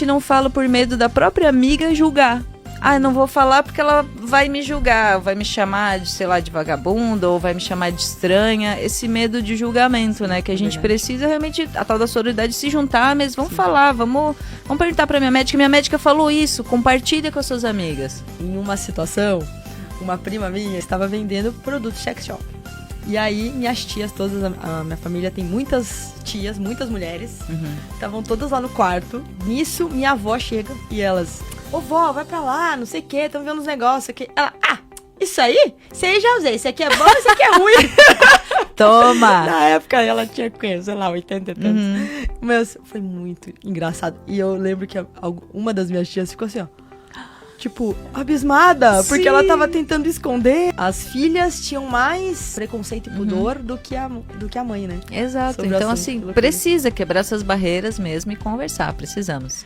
gente não fala por medo da própria amiga julgar. Ah, eu não vou falar porque ela vai me julgar, vai me chamar de, sei lá, de vagabunda, ou vai me chamar de estranha. Esse medo de julgamento, né? Que a gente precisa realmente, a tal da sororidade, se juntar, mas vamos falar, vamos perguntar pra minha médica falou isso, compartilha com as suas amigas. Em uma situação, uma prima minha estava vendendo produto sex shop. E aí, minhas tias todas, a minha família tem muitas tias, muitas mulheres, estavam todas lá no quarto. Nisso, minha avó chega e elas... Ô vó, vai pra lá, não sei o que, estão vendo uns negócios aqui. Ela, isso aí? Isso aí já usei, isso aqui é bom, isso aqui é ruim. Toma! Na época ela tinha, sei lá, 80 e tantos. Mas foi muito engraçado. E eu lembro que uma das minhas tias ficou assim, ó. Tipo, abismada, porque ela tava tentando esconder. As filhas tinham mais preconceito e pudor do que a mãe, né? Exato, Sobre então assunto, assim, precisa quebrar essas barreiras mesmo e conversar, precisamos.